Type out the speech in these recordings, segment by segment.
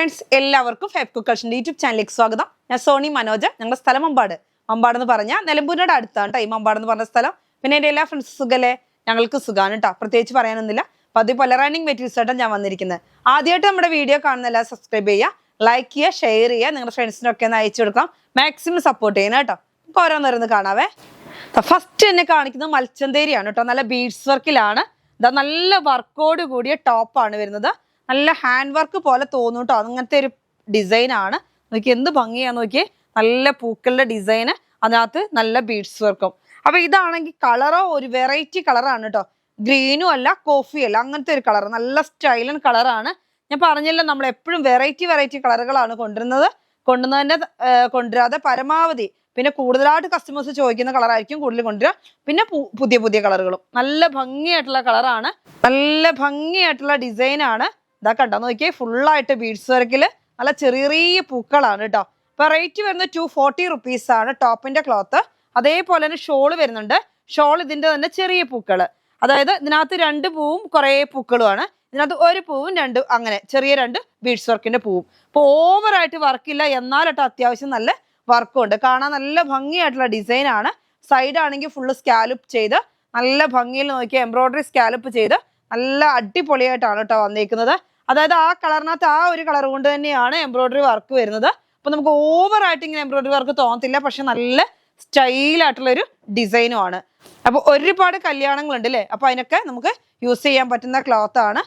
Friends എല്ലാവർക്കും fab cook കളക്ഷൻ്റെ YouTube ചാനലിലേക്ക് സ്വാഗതം. ഞാൻ സോണി മനോജ്. ഞങ്ങളുടെ സ്ഥലം മമ്പാട്. മമ്പാട് എന്ന് പറഞ്ഞാൽ നിലമ്പൂരിനോട് അടുത്താണ് കേട്ടോ ഈ മമ്പാട് എന്ന് പറഞ്ഞ സ്ഥലം. പിന്നെ എൻ്റെ എല്ലാ ഫ്രണ്ട്സ് സുഖല്ലേ? ഞങ്ങൾക്ക് സുഖമാണ് കേട്ടോ, പ്രത്യേകിച്ച് പറയാനൊന്നുമില്ല. അപ്പോൾ അതുപോലെ റണ്ണിങ് മെറ്റീരിയൽസ് ആയിട്ടാണ് ഞാൻ വന്നിരിക്കുന്നത്. ആദ്യമായിട്ട് നമ്മുടെ വീഡിയോ കാണുന്ന എല്ലാം സബ്സ്ക്രൈബ് ചെയ്യുക, ലൈക്ക് ചെയ്യുക, ഷെയർ ചെയ്യുക, നിങ്ങളുടെ ഫ്രണ്ട്സിനൊക്കെ ഒന്ന് അയച്ചു കൊടുക്കാം. മാക്സിമം സപ്പോർട്ട് ചെയ്യണം കേട്ടോ. നമുക്ക് ഓരോന്നോരോന്ന് കാണാവേ. ഫസ്റ്റ് എന്നെ കാണിക്കുന്നത് മൽച്ചന്തേരിയാണ് കേട്ടോ. നല്ല ബീഡ്സ് വർക്കിലാണ്. ഇതാ നല്ല വർക്കോട് കൂടിയ ടോപ്പാണ് വരുന്നത്. നല്ല ഹാൻഡ് വർക്ക് പോലെ തോന്നും കേട്ടോ. അങ്ങനത്തെ ഒരു ഡിസൈനാണ്. നോക്കി എന്ത് ഭംഗിയാന്ന് നോക്കിയേ. നല്ല പൂക്കളുടെ ഡിസൈന്, അതിനകത്ത് നല്ല ബീഡ്സ് വർക്കും. അപ്പൊ ഇതാണെങ്കിൽ കളറോ ഒരു വെറൈറ്റി കളറാണ് കേട്ടോ. ഗ്രീനും അല്ല കോഫി അല്ല, അങ്ങനത്തെ ഒരു കളർ. നല്ല സ്റ്റൈലൻ കളറാണ്. ഞാൻ പറഞ്ഞല്ലോ, നമ്മൾ എപ്പോഴും വെറൈറ്റി കളറുകളാണ് കൊണ്ടുവരാതെ പരമാവധി പിന്നെ കൂടുതലായിട്ട് കസ്റ്റമേഴ്സ് ചോദിക്കുന്ന കളറായിരിക്കും കൂടുതൽ കൊണ്ടുവരിക. പിന്നെ പുതിയ കളറുകളും. നല്ല ഭംഗിയായിട്ടുള്ള കളറാണ്, നല്ല ഭംഗിയായിട്ടുള്ള ഡിസൈനാണ്. ഇതാ കണ്ടോ നോക്കിയേ, ഫുള്ളായിട്ട് ബീഡ്സ് വർക്കിൽ നല്ല ചെറിയ പൂക്കളാണ് കേട്ടോ. അപ്പൊ റേറ്റ് വരുന്നത് 240 റുപ്പീസ് ആണ് ടോപ്പിന്റെ ക്ലോത്ത്. അതേപോലെ തന്നെ ഷോള് വരുന്നുണ്ട്. ഷോൾ ഇതിന്റെ തന്നെ ചെറിയ പൂക്കള്, അതായത് ഇതിനകത്ത് 2 പൂവും കുറേ പൂക്കളുമാണ്. ഇതിനകത്ത് 1 പൂവും 2 അങ്ങനെ ചെറിയ 2 ബീഡ്സ് വർക്കിന്റെ പൂവും. അപ്പോൾ ഓവറായിട്ട് വർക്കില്ല, എന്നാലിട്ട് അത്യാവശ്യം നല്ല വർക്കും ഉണ്ട്. കാണാൻ നല്ല ഭംഗിയായിട്ടുള്ള ഡിസൈനാണ്. സൈഡ് ആണെങ്കിൽ ഫുള്ള് സ്കാലപ്പ് ചെയ്ത് നല്ല ഭംഗിയിൽ നോക്കി എംബ്രോയിഡറി സ്കാലപ്പ് ചെയ്ത് നല്ല അടിപൊളിയായിട്ടാണ് കേട്ടോ വന്നിരിക്കുന്നത്. അതായത് ആ കളറിനകത്ത് ആ ഒരു കളർ കൊണ്ട് തന്നെയാണ് എംബ്രോയിഡറി വർക്ക് വരുന്നത്. അപ്പൊ നമുക്ക് ഓവറായിട്ട് ഇങ്ങനെ എംബ്രോയിഡറി വർക്ക് തോന്നത്തില്ല, പക്ഷെ നല്ല സ്റ്റൈലായിട്ടുള്ള ഒരു ഡിസൈനും ആണ്. അപ്പൊ ഒരുപാട് കല്യാണങ്ങളുണ്ട് അല്ലേ, അപ്പൊ അതിനൊക്കെ നമുക്ക് യൂസ് ചെയ്യാൻ പറ്റുന്ന ക്ലോത്ത് ആണ്.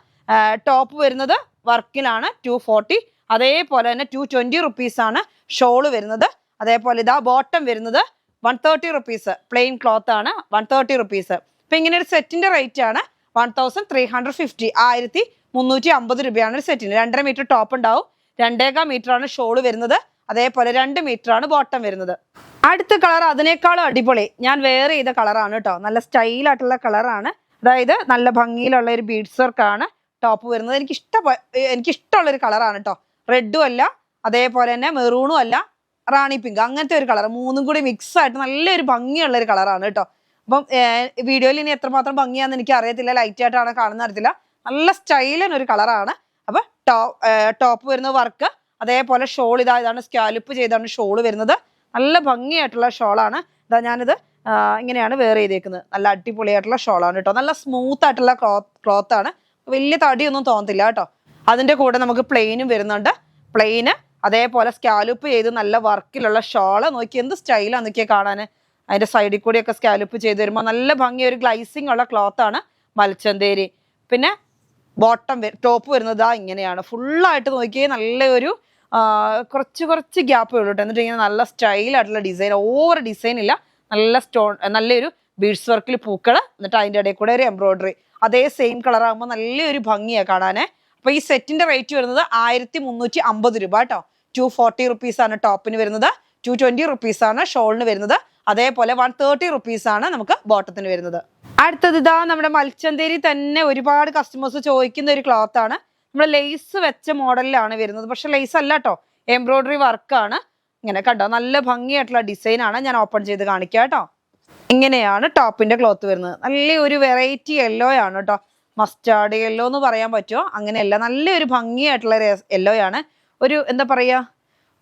ടോപ്പ് വരുന്നത് വർക്കിലാണ് 240. അതേപോലെ തന്നെ 220 റുപ്പീസ് ആണ് ഷോള് വരുന്നത്. അതേപോലെ ഇതാ ബോട്ടം വരുന്നത് 130 റുപ്പീസ്. പ്ലെയിൻ ക്ലോത്ത് ആണ്, 130 റുപ്പീസ്. അപ്പൊ ഇങ്ങനെ ഒരു സെറ്റിന്റെ റേറ്റ് ആണ് 1350, 1350 രൂപയാണ് ഒരു സെറ്റിന്. 2.5 മീറ്റർ ടോപ്പ് ഉണ്ടാവും, 2.25 മീറ്റർ ആണ് ഷോള് വരുന്നത്. അതേപോലെ 2 മീറ്റർ ആണ് ബോട്ടം വരുന്നത്. അടുത്ത കളർ അതിനേക്കാളും അടിപൊളി, ഞാൻ വെയർ ചെയ്ത കളറാണ് കേട്ടോ. നല്ല സ്റ്റൈലായിട്ടുള്ള കളറാണ്. അതായത് നല്ല ഭംഗിയിലുള്ള ഒരു ബീഡ്സ് വർക്കാണ് ടോപ്പ് വരുന്നത്. എനിക്കിഷ്ടമുള്ളൊരു കളറാണ് കേട്ടോ. റെഡും അല്ല, അതേപോലെ തന്നെ മെറൂണും അല്ല, റാണി പിങ്ക്, അങ്ങനത്തെ ഒരു കളർ. മൂന്നും കൂടി മിക്സ് ആയിട്ട് നല്ലൊരു ഭംഗിയുള്ള ഒരു കളറാണ് കേട്ടോ. അപ്പം വീഡിയോയിൽ ഇനി എത്രമാത്രം ഭംഗിയാന്ന് എനിക്ക് അറിയത്തില്ല, ലൈറ്റ് ആയിട്ടാണ് കാണുന്ന അറിയത്തില്ല. നല്ല സ്റ്റൈലൻ ഒരു കളറാണ്. അപ്പൊ ടോപ്പ് വരുന്ന വർക്ക്, അതേപോലെ ഷോൾ ഇതാണ് സ്കാലപ്പ് ചെയ്താണ് ഷോള് വരുന്നത്. നല്ല ഭംഗിയായിട്ടുള്ള ഷോളാണ്. ഇതാ ഞാനിത് ഇങ്ങനെയാണ് വെയർ ചെയ്തേക്കുന്നത്. നല്ല അടിപൊളിയായിട്ടുള്ള ഷോളാണ് കേട്ടോ. നല്ല സ്മൂത്ത് ആയിട്ടുള്ള ക്ലോത്ത് ആണ്, വലിയ തടിയൊന്നും തോന്നത്തില്ല കേട്ടോ. അതിന്റെ കൂടെ നമുക്ക് പ്ലെയിനും വരുന്നുണ്ട്. പ്ലെയിന് അതേപോലെ സ്കാലപ്പ് ചെയ്ത് നല്ല വർക്കിലുള്ള ഷോള്. നോക്കി എന്ത് സ്റ്റൈലാന്ന് നോക്കിയാൽ കാണാൻ. അതിന്റെ സൈഡിൽ കൂടിയൊക്കെ സ്കാലപ്പ് ചെയ്ത് വരുമ്പോൾ നല്ല ഭംഗി, ഒരു ഗ്ലൈസിങ് ഉള്ള ക്ലോത്ത് ആണ് മൽച്ചന്തേരി. പിന്നെ ബോട്ടം ടോപ്പ് വരുന്നത് ഇങ്ങനെയാണ്. ഫുള്ളായിട്ട് നോക്കിയേ നല്ലൊരു കുറച്ച് ഗ്യാപ്പേ ഉള്ളൂ കേട്ടോ. എന്നിട്ട് ഇങ്ങനെ നല്ല സ്റ്റൈലായിട്ടുള്ള ഡിസൈൻ, ഓവർ ഡിസൈൻ ഇല്ല, നല്ല നല്ലൊരു ബീഡ്സ് വർക്കിൽ പൂക്കള്, എന്നിട്ട് അതിൻ്റെ ഇടയിൽ കൂടെ ഒരു എംബ്രോയിഡറി. അതേ സെയിം കളർ ആകുമ്പോൾ നല്ലൊരു ഭംഗിയാണ് കാണാനേ. അപ്പൊ ഈ സെറ്റിന്റെ റേറ്റ് വരുന്നത് 1350 രൂപ കേട്ടോ. 240 റുപ്പീസ് ആണ് ടോപ്പിന് വരുന്നത്, 220 റുപ്പീസ് ആണ് ഷോളിന് വരുന്നത്. അതേപോലെ 130 റുപ്പീസ് ആണ് നമുക്ക് ബോട്ടത്തിന് വരുന്നത്. അടുത്തത് ഇതാ നമ്മുടെ മൽച്ചന്തേരി തന്നെ ഒരുപാട് കസ്റ്റമേഴ്സ് ചോദിക്കുന്ന ഒരു ക്ലോത്ത് ആണ്. നമ്മുടെ ലേസ് വെച്ച മോഡലിലാണ് വരുന്നത്, പക്ഷെ ലേസ് അല്ല കേട്ടോ, എംബ്രോയിഡറി വർക്കാണ്. ഇങ്ങനെ കണ്ടോ, നല്ല ഭംഗിയായിട്ടുള്ള ഡിസൈൻ ആണ്. ഞാൻ ഓപ്പൺ ചെയ്ത് കാണിക്കാം കേട്ടോ. ഇങ്ങനെയാണ് ടോപ്പിന്റെ ക്ലോത്ത് വരുന്നത്. നല്ലൊരു വെറൈറ്റി യെല്ലോ ആണ് കേട്ടോ. മസ്റ്റാർഡ് യെല്ലോ എന്ന് പറയാൻ പറ്റുമോ, അങ്ങനെയല്ല, നല്ലൊരു ഭംഗിയായിട്ടുള്ള യെല്ലോ ആണ്. ഒരു എന്താ പറയാ,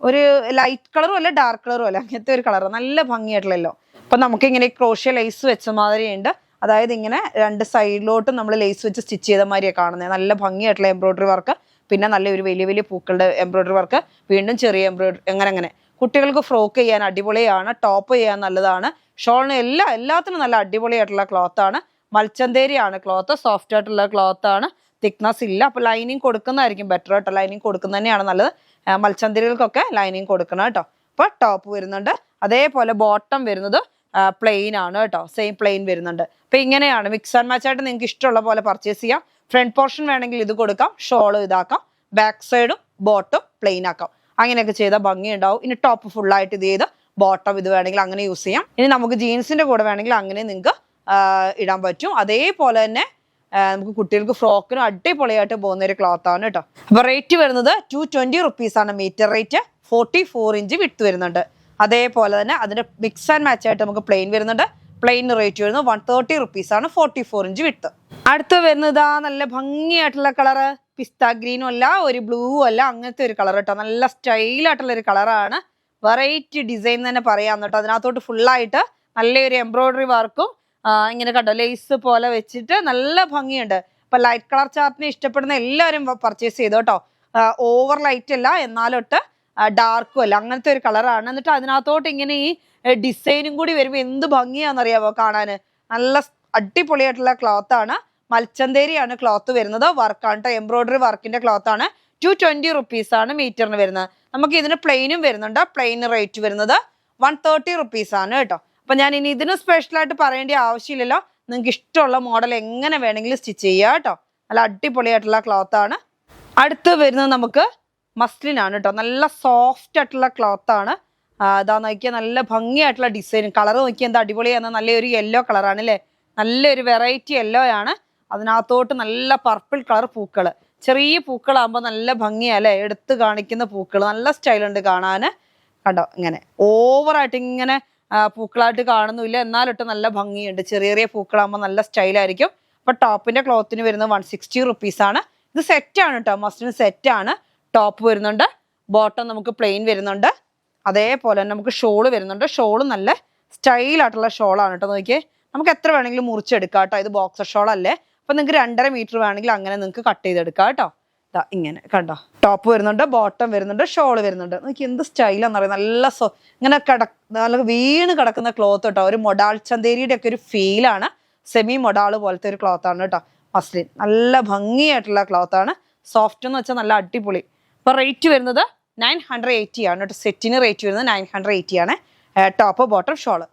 ഒരു ലൈറ്റ് കളറും അല്ല ഡാർക്ക് കളറും അല്ല, അങ്ങനത്തെ ഒരു കളർ, നല്ല ഭംഗിയായിട്ടുള്ള യെല്ലോ. അപ്പൊ നമുക്ക് ഇങ്ങനെ ക്രോഷ്യ ലേസ് വെച്ച മാതിരി ഉണ്ട്. അതായത് ഇങ്ങനെ 2 സൈഡിലോട്ടും നമ്മൾ ലേസ് വെച്ച് സ്റ്റിച്ച് ചെയ്ത മാതിരിയാണ് കാണുന്നത്. നല്ല ഭംഗിയായിട്ടുള്ള എംബ്രോയിഡറി വർക്ക്, പിന്നെ നല്ലൊരു വലിയ പൂക്കളുടെ എംബ്രോയിഡറി വർക്ക്, വീണ്ടും ചെറിയ എംബ്രോയിഡറി, അങ്ങനെ കുട്ടികൾക്ക് ഫ്രോക്ക് ചെയ്യാൻ അടിപൊളിയാണ്, ടോപ്പ് ചെയ്യാൻ നല്ലതാണ്. ഷോളിന് എല്ലാത്തിനും നല്ല അടിപൊളിയായിട്ടുള്ള ക്ലോത്ത് ആണ്. മൽച്ചന്തേരിയാണ് ക്ലോത്ത്, സോഫ്റ്റ് ആയിട്ടുള്ള ക്ലോത്ത് ആണ്, തിക്നെസ് ഇല്ല. അപ്പൊ ലൈനിങ് കൊടുക്കുന്നതായിരിക്കും ബെറ്റർ കേട്ടോ. ലൈനിങ് കൊടുക്കുന്നത് തന്നെയാണ് നല്ലത്. മൽച്ചന്തേരികൾക്കൊക്കെ ലൈനിങ് കൊടുക്കണം കേട്ടോ. അപ്പൊ ടോപ്പ് വരുന്നുണ്ട്. അതേപോലെ ബോട്ടം വരുന്നത് പ്ലെയിൻ ആണ് കേട്ടോ, സെയിം പ്ലെയിൻ വരുന്നുണ്ട്. അപ്പൊ ഇങ്ങനെയാണ് മിക്സ് ആൻഡ് മാച്ച് ആയിട്ട് നിങ്ങൾക്ക് ഇഷ്ടമുള്ള പോലെ പർച്ചേസ് ചെയ്യാം. ഫ്രണ്ട് പോർഷൻ വേണമെങ്കിൽ ഇത് കൊടുക്കാം, ഷോള് ഇതാക്കാം, ബാക്ക് സൈഡും ബോട്ടും പ്ലെയിൻ ആക്കാം. അങ്ങനെയൊക്കെ ചെയ്താൽ ഭംഗി ഉണ്ടാവും. ഇനി ടോപ്പ് ഫുള്ളായിട്ട് ഇത് ചെയ്ത് ബോട്ടം ഇത് വേണമെങ്കിൽ അങ്ങനെ യൂസ് ചെയ്യാം. ഇനി നമുക്ക് ജീൻസിന്റെ കൂടെ വേണമെങ്കിൽ അങ്ങനെ നിങ്ങൾക്ക് ഇടാൻ പറ്റും. അതേപോലെ തന്നെ നമുക്ക് കുട്ടികൾക്ക് ഫ്രോക്കിനും അടിപൊളിയായിട്ട് പോകുന്ന ഒരു ക്ലോത്ത് ആണ് കേട്ടോ. അപ്പൊ റേറ്റ് വരുന്നത് 220 റുപ്പീസ് ആണ് മീറ്റർ റേറ്റ്. 44 ഇഞ്ച് വിഡ്ത്ത് വരുന്നുണ്ട്. അതേപോലെ തന്നെ അതിന്റെ മിക്സ് ആൻഡ് മാച്ച് ആയിട്ട് നമുക്ക് പ്ലെയിൻ വരുന്നുണ്ട്. പ്ലെയിൻ റേറ്റ് വരുന്നത് 130 റുപ്പീസ് ആണ്, 44 ഇഞ്ച് വിഡ്ത്ത്. അടുത്ത് വരുന്നത് നല്ല ഭംഗിയായിട്ടുള്ള കളറ്, പിസ്ത ഗ്രീനും അല്ല, ഒരു ബ്ലൂ അല്ല, അങ്ങനത്തെ ഒരു കളർ കേട്ടോ. നല്ല സ്റ്റൈലായിട്ടുള്ള ഒരു കളറാണ്. വെറൈറ്റി ഡിസൈൻ തന്നെ പറയാം കേട്ടോ. അതിനകത്തോട്ട് ഫുള്ളായിട്ട് നല്ലൊരു എംബ്രോയിഡറി വർക്കും ഇങ്ങനെ കണ്ടോ ലേസ് പോലെ വെച്ചിട്ട് നല്ല ഭംഗിയുണ്ട്. അപ്പൊ ലൈറ്റ് കളർ ചാർട്ടിനെ ഇഷ്ടപ്പെടുന്ന എല്ലാവരും പർച്ചേസ് ചെയ്തു കേട്ടോ. ഓവർ ലൈറ്റ് അല്ല, എന്നാലൊട്ട് ഡാർക്കും അല്ല, അങ്ങനത്തെ ഒരു കളറാണ്. എന്നിട്ട് അതിനകത്തോട്ട് ഇങ്ങനെ ഈ ഡിസൈനും കൂടി വരുമ്പോൾ എന്ത് ഭംഗിയാണെന്നറിയാമോ കാണാന്. നല്ല അടിപൊളിയായിട്ടുള്ള ക്ലോത്ത് ആണ്. മൽച്ചന്തേരിയാണ് ക്ലോത്ത് വരുന്നത്. വർക്കാണ് കേട്ടോ, എംബ്രോയിഡറി വർക്കിന്റെ ക്ലോത്ത് ആണ്. 220 റുപ്പീസ് ആണ് മീറ്ററിന് വരുന്നത്. നമുക്ക് ഇതിന് പ്ലെയിനും വരുന്നുണ്ട്. പ്ലെയിൻ റേറ്റ് വരുന്നത് 130 റുപ്പീസ് ആണ് കേട്ടോ. അപ്പൊ ഞാൻ ഇനി ഇതിന് സ്പെഷ്യൽ ആയിട്ട് പറയേണ്ട ആവശ്യമില്ലല്ലോ. നിങ്ങൾക്ക് ഇഷ്ടമുള്ള മോഡൽ എങ്ങനെ വേണമെങ്കിലും സ്റ്റിച്ച് ചെയ്യാം കേട്ടോ. നല്ല അടിപൊളിയായിട്ടുള്ള ക്ലോത്ത് ആണ്. അടുത്ത് വരുന്നത് നമുക്ക് മസ്ലിൻ ആണ് കേട്ടോ. നല്ല സോഫ്റ്റ് ആയിട്ടുള്ള ക്ലോത്ത് ആണ്. ഇതാ നോക്കിയാൽ നല്ല ഭംഗിയായിട്ടുള്ള ഡിസൈൻ. കളർ നോക്കിയാൽ എന്താ അടിപൊളിയാണ്. നല്ലൊരു യെല്ലോ കളറാണ് അല്ലേ. നല്ലൊരു വെറൈറ്റി യെല്ലോ ആണ്. അതിനകത്തോട്ട് നല്ല പർപ്പിൾ കളർ പൂക്കള്, ചെറിയ പൂക്കളാകുമ്പോൾ നല്ല ഭംഗിയല്ലേ. എടുത്ത് കാണിക്കുന്ന പൂക്കൾ നല്ല സ്റ്റൈലുണ്ട് കാണാന്. കണ്ടോ ഇങ്ങനെ ഓവറായിട്ട് ഇങ്ങനെ പൂക്കളായിട്ട് കാണുന്നില്ല, എന്നാലിട്ട് നല്ല ഭംഗിയുണ്ട്. ചെറിയ ചെറിയ പൂക്കളാകുമ്പോൾ നല്ല സ്റ്റൈലായിരിക്കും. അപ്പൊ ടോപ്പിന്റെ ക്ലോത്തിന് വരുന്നത് 160 റുപ്പീസ് ആണ്. ഇത് സെറ്റാണ് കേട്ടോ, മസ്ലിൻ സെറ്റാണ്. ടോപ്പ് വരുന്നുണ്ട്, ബോട്ടം നമുക്ക് പ്ലെയിൻ വരുന്നുണ്ട്. അതേപോലെ തന്നെ നമുക്ക് ഷോള് വരുന്നുണ്ട്. ഷോള് നല്ല സ്റ്റൈലായിട്ടുള്ള ഷോളാണ് കേട്ടോ. നോക്കിയേ, നമുക്ക് എത്ര വേണമെങ്കിലും മുറിച്ചെടുക്കാം കേട്ടോ. ഇത് ബോക്സർ ഷോൾ അല്ലേ. അപ്പൊ നിങ്ങൾക്ക് 2.5 മീറ്റർ വേണമെങ്കിൽ അങ്ങനെ നിങ്ങൾക്ക് കട്ട് ചെയ്തെടുക്കാം കേട്ടോ. ഇങ്ങനെ കണ്ടോ, ടോപ്പ് വരുന്നുണ്ട്, ബോട്ടം വരുന്നുണ്ട്, ഷോള് വരുന്നുണ്ട്. നോക്കി എന്ത് സ്റ്റൈലാന്ന് പറയുന്നത്. നല്ല ഇങ്ങനെ നല്ല വീണ് കിടക്കുന്ന ക്ലോത്ത് കേട്ടോ. ഒരു മൊഡാൾ ചന്തേരിയുടെ ഒക്കെ ഒരു ഫീലാണ്. സെമി മൊഡാള് പോലത്തെ ഒരു ക്ലോത്ത് ആണ് കേട്ടോ മസ്ലിൻ. നല്ല ഭംഗിയായിട്ടുള്ള ക്ലോത്ത് ആണ്. സോഫ്റ്റ് എന്ന് വെച്ചാൽ നല്ല അടിപൊളി. അപ്പൊ റേറ്റ് വരുന്നത് 980 ആണ് കേട്ടോ. സെറ്റിന് റേറ്റ് വരുന്നത് 980 ആണ്. Top bottom shawl.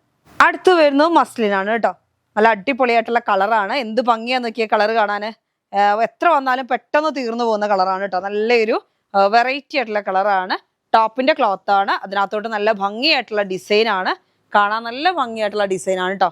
അടുത്ത് വരുന്നത് മസ്ലിൻ ആണ് കേട്ടോ. നല്ല അടിപൊളിയായിട്ടുള്ള കളറാണ്. എന്ത് ഭംഗിയാന്ന് നോക്കിയ കളർ കാണാന്. എത്ര വന്നാലും പെട്ടെന്ന് തീർന്നു പോകുന്ന കളറാണ് കേട്ടോ. നല്ലൊരു വെറൈറ്റി ആയിട്ടുള്ള കളറാണ്. ടോപ്പിന്റെ ക്ലോത്ത് ആണ്. അതിനകത്തോട്ട് നല്ല ഭംഗിയായിട്ടുള്ള ഡിസൈൻ ആണ്. കാണാൻ നല്ല ഭംഗിയായിട്ടുള്ള ഡിസൈൻ ആണ് കേട്ടോ.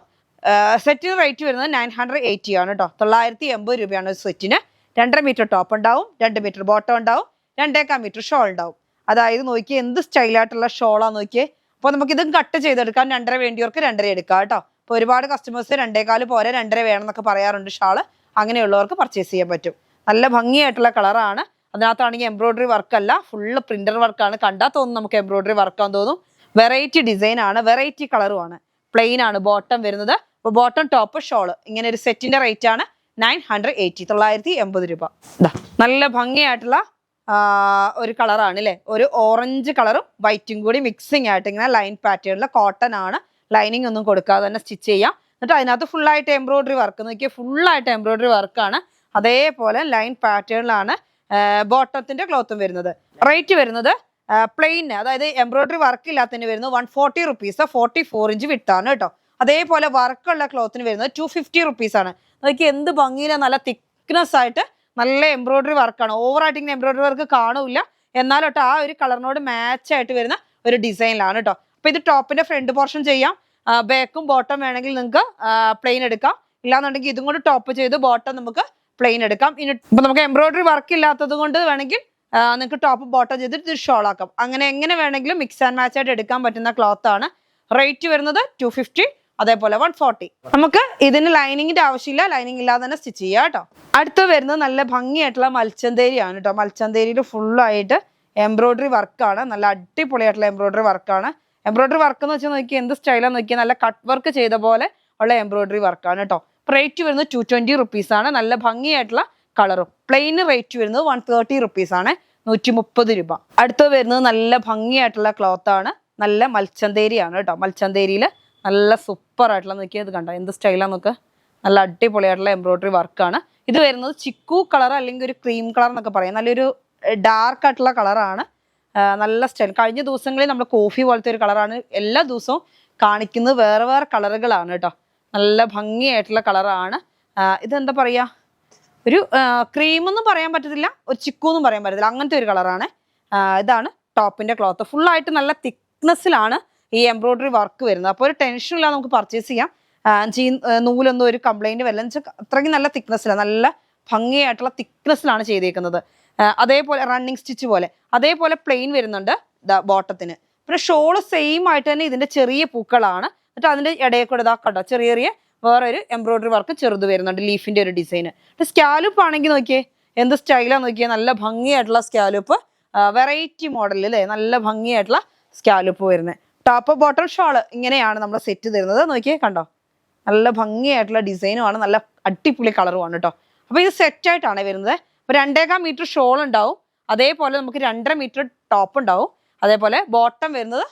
സെറ്റിന് റേറ്റ് വരുന്നത് 980 ആണ് കേട്ടോ. 980 രൂപയാണ് ഒരു സെറ്റിന്. 2.5 മീറ്റർ ടോപ്പ് ഉണ്ടാവും, 2 മീറ്റർ ബോട്ടം ഉണ്ടാവും, 2.25 മീറ്റർ ഷോൾ ഉണ്ടാവും. അതായത് നോക്കിയേ എന്ത് സ്റ്റൈലായിട്ടുള്ള ഷോളാന്ന് നോക്കിയേ. അപ്പോൾ നമുക്ക് ഇതും കട്ട് ചെയ്തെടുക്കാം. 2.5 വേണ്ടിയവർക്ക് 2.5 എടുക്കാം കേട്ടോ. അപ്പോൾ ഒരുപാട് കസ്റ്റമേഴ്സ് 2.25 പോരെ 2.5 വേണം എന്നൊക്കെ പറയാറുണ്ട് ഷാള്. അങ്ങനെയുള്ളവർക്ക് പർച്ചേസ് ചെയ്യാൻ പറ്റും. നല്ല ഭംഗിയായിട്ടുള്ള കളറാണ്. അതിനകത്താണെങ്കിൽ എംബ്രോയിഡറി വർക്ക് അല്ല, ഫുള്ള് പ്രിന്റർ വർക്കാണ്. കണ്ടാൽ തോന്നും നമുക്ക് എംബ്രോയിഡറി വർക്കാന്ന് തോന്നും. വെറൈറ്റി ഡിസൈൻ ആണ്, വെറൈറ്റി കളറുമാണ്. പ്ലെയിൻ ആണ് ബോട്ടം വരുന്നത്. അപ്പോൾ ബോട്ടം ടോപ്പ് ഷോള് ഇങ്ങനെ ഒരു സെറ്റിന്റെ റേറ്റ് ആണ് 980, 980 രൂപ. നല്ല ഭംഗിയായിട്ടുള്ള ഒരു കളറാണ് അല്ലേ. ഒരു ഓറഞ്ച് കളറും വൈറ്റും കൂടി മിക്സിങ് ആയിട്ട് ഇങ്ങനെ ലൈൻ പാറ്റേണിൽ കോട്ടൺ ആണ്. ലൈനിങ് ഒന്നും കൊടുക്കാതെ തന്നെ സ്റ്റിച്ച് ചെയ്യാം. എന്നിട്ട് അതിനകത്ത് ഫുള്ളായിട്ട് എംബ്രോയിഡറി വർക്ക് നോക്കിയാൽ ഫുള്ളായിട്ട് എംബ്രോയിഡറി വർക്കാണ്. അതേപോലെ ലൈൻ പാറ്റേണിലാണ് ബോട്ടത്തിന്റെ ക്ലോത്തും വരുന്നത്. റേറ്റ് വരുന്നത് പ്ലെയിന്, അതായത് എംബ്രോയിഡറി വർക്ക് ഇല്ലാത്തതിന് വരുന്നത് 140 റുപ്പീസ്. 44 ഇഞ്ച് വിട്ടാണ് കേട്ടോ. അതേപോലെ വർക്കുള്ള ക്ലോത്തിന് വരുന്നത് 250 റുപ്പീസ് ആണ്. നോക്കി എന്ത് ഭംഗിയിലാണ്. നല്ല തിക്നെസ് ആയിട്ട് നല്ല എംബ്രോയിഡറി വർക്കാണ്. ഓവറായിട്ട് ഇങ്ങനെ എംബ്രോയിഡറി വർക്ക് കാണൂല, എന്നാലോട്ട് ആ ഒരു കളറിനോട് മാച്ച് ആയിട്ട് വരുന്ന ഒരു ഡിസൈനിലാണ് കേട്ടോ. അപ്പൊ ഇത് ടോപ്പിന്റെ ഫ്രണ്ട് പോർഷൻ ചെയ്യാം. ബാക്കും ബോട്ടം വേണമെങ്കിൽ നിങ്ങൾക്ക് പ്ലെയിൻ എടുക്കാം. ഇല്ലാന്നുണ്ടെങ്കിൽ ഇതും കൂടി ടോപ്പ് ചെയ്ത് ബോട്ടം നമുക്ക് പ്ലെയിൻ എടുക്കാം. ഇനി ഇപ്പൊ നമുക്ക് എംബ്രോയിഡറി വർക്ക് ഇല്ലാത്തത് കൊണ്ട് വേണമെങ്കിൽ നിങ്ങൾക്ക് ടോപ്പ് ബോട്ടം ചെയ്തിട്ട് ഷോൾ ആക്കാം. അങ്ങനെ എങ്ങനെ വേണമെങ്കിലും മിക്സ് ആൻഡ് മാച്ച് ആയിട്ട് എടുക്കാൻ പറ്റുന്ന ക്ലോത്ത് ആണ്. റേറ്റ് വരുന്നത് 250, അതേപോലെ 140. നമുക്ക് ഇതിന് ലൈനിങ്ങിന്റെ ആവശ്യമില്ല, ലൈനിങ് ഇല്ലാതെ തന്നെ സ്റ്റിച്ച് ചെയ്യാം കേട്ടോ. അടുത്ത് വരുന്നത് നല്ല ഭംഗിയായിട്ടുള്ള മൽച്ചന്തേരിയാണ് കേട്ടോ. മൽച്ചന്തേരിയിൽ ഫുള്ളായിട്ട് എംബ്രോയിഡറി വർക്കാണ്. നല്ല അടിപൊളിയായിട്ടുള്ള എംബ്രോയിഡറി വർക്കാണ്. എംബ്രോയിഡറി വർക്ക് എന്ന് വെച്ചാൽ നോക്കിയാൽ എന്ത് സ്റ്റൈലാന്ന് നോക്കിയാൽ നല്ല കട്ട് വർക്ക് ചെയ്ത പോലെ ഉള്ള എംബ്രോയിഡറി വർക്കാണ് കേട്ടോ. റേറ്റ് വരുന്നത് 220 റുപ്പീസ് ആണ്. നല്ല ഭംഗിയായിട്ടുള്ള കളറും. പ്ലെയിന് റേറ്റ് വരുന്നത് 130 റുപ്പീസ് ആണ്, 130 രൂപ. അടുത്ത് വരുന്നത് നല്ല ഭംഗിയായിട്ടുള്ള ക്ലോത്ത് ആണ്. നല്ല മൽച്ചന്തേരിയാണ് കേട്ടോ. മൽച്ചന്തേരിയിൽ നല്ല സൂപ്പർ ആയിട്ടുള്ള നോക്കിയാൽ ഇത് കണ്ടോ എന്ത് സ്റ്റൈലാന്ന് നോക്കുക. നല്ല അടിപൊളിയായിട്ടുള്ള എംബ്രോയിഡറി വർക്കാണ്. ഇത് വരുന്നത് ചിക്കു കളർ അല്ലെങ്കിൽ ഒരു ക്രീം കളർ എന്നൊക്കെ പറയും. നല്ലൊരു ഡാർക്ക് ആയിട്ടുള്ള കളറാണ്. നല്ല സ്റ്റൈൽ. കഴിഞ്ഞ ദിവസങ്ങളിൽ നമ്മൾ കോഫി പോലത്തെ ഒരു കളറാണ്. എല്ലാ ദിവസവും കാണിക്കുന്നത് വേറെ വേറെ കളറുകളാണ് കേട്ടോ. നല്ല ഭംഗിയായിട്ടുള്ള കളറാണ്. ഇതെന്താ പറയുക, ഒരു ക്രീമൊന്നും പറയാൻ പറ്റത്തില്ല, ഒരു ചിക്കു എന്നും പറയാൻ പറ്റത്തില്ല, അങ്ങനത്തെ ഒരു കളറാണ്. ഇതാണ് ടോപ്പിന്റെ ക്ലോത്ത്. ഫുള്ളായിട്ട് നല്ല തിക്നെസ്സിലാണ് ഈ എംബ്രോയിഡറി വർക്ക് വരുന്നത്. അപ്പോൾ ഒരു ടെൻഷനില്ലാതെ നമുക്ക് പർച്ചേസ് ചെയ്യാം. നൂലൊന്നും ഒരു കംപ്ലൈന്റ് വരില്ല. എന്ന് വെച്ചാൽ അത്രയ്ക്കും നല്ല തിക്നെസ്സിലാണ്, നല്ല ഭംഗിയായിട്ടുള്ള തിക്നെസ്സിലാണ് ചെയ്തേക്കുന്നത്. അതേപോലെ റണ്ണിങ് സ്റ്റിച്ച് പോലെ. അതേപോലെ പ്ലെയിൻ വരുന്നുണ്ട് ബോട്ടത്തിന്. പിന്നെ ഷോള് സെയിം ആയിട്ട് തന്നെ ഇതിന്റെ ചെറിയ പൂക്കളാണ്. എന്നിട്ട് അതിന്റെ ഇടയിൽ കൂടെ ഇതാക്കട്ടോ ചെറിയ ചെറിയ വേറൊരു എംബ്രോയിഡറി വർക്ക് ചെറുത് വരുന്നുണ്ട്, ലീഫിന്റെ ഒരു ഡിസൈൻ. സ്കാലപ്പ് ആണെങ്കിൽ നോക്കിയേ എന്ത് സ്റ്റൈലാന്ന് നോക്കിയാൽ നല്ല ഭംഗിയായിട്ടുള്ള സ്കാലപ്പ്, വെറൈറ്റി മോഡൽ അല്ലേ, നല്ല ഭംഗിയായിട്ടുള്ള സ്കാലപ്പ് വരുന്നത്. ടോപ്പ് ബോട്ടം ഷോള് ഇങ്ങനെയാണ് നമ്മൾ സെറ്റ് തരുന്നത്. നോക്കിയേ കണ്ടോ, നല്ല ഭംഗിയായിട്ടുള്ള ഡിസൈനുമാണ്, നല്ല അടിപൊളി കളറുമാണ് കേട്ടോ. അപ്പോൾ ഇത് സെറ്റായിട്ടാണ് വരുന്നത്. അപ്പോൾ 2.25 മീറ്റർ ഷോൾ ഉണ്ടാവും, അതേപോലെ നമുക്ക് 2.5 മീറ്റർ ടോപ്പ് ഉണ്ടാവും, അതേപോലെ ബോട്ടം വരുന്നത്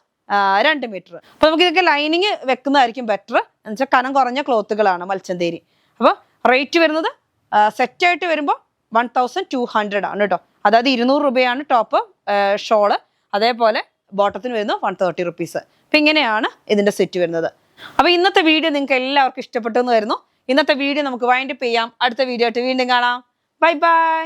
2 മീറ്റർ. അപ്പോൾ നമുക്ക് ഇതൊക്കെ ലൈനിങ് വെക്കുന്നതായിരിക്കും ബെറ്റർ, എന്ന് വെച്ചാൽ കനം കുറഞ്ഞ ക്ലോത്തുകളാണ് മൽച്ചന്തേരി. അപ്പോൾ റേറ്റ് വരുന്നത് സെറ്റായിട്ട് വരുമ്പോൾ 1200 ആണ് കേട്ടോ. അതായത് 200 രൂപയാണ് ടോപ്പ് ഷോള്, അതേപോലെ ബോട്ടത്തിന് വരുന്നത് 130 റുപ്പീസ്. അപ്പം ഇങ്ങനെയാണ് ഇതിൻ്റെ സെറ്റ് വരുന്നത്. അപ്പോൾ ഇന്നത്തെ വീഡിയോ നിങ്ങൾക്ക് എല്ലാവർക്കും ഇഷ്ടപ്പെട്ടു എന്ന് വരുന്നു. ഇന്നത്തെ വീഡിയോ നമുക്ക് വൈൻഡപ്പ് ചെയ്യാം. അടുത്ത വീഡിയോ ആയിട്ട് വീണ്ടും കാണാം. Bye bye.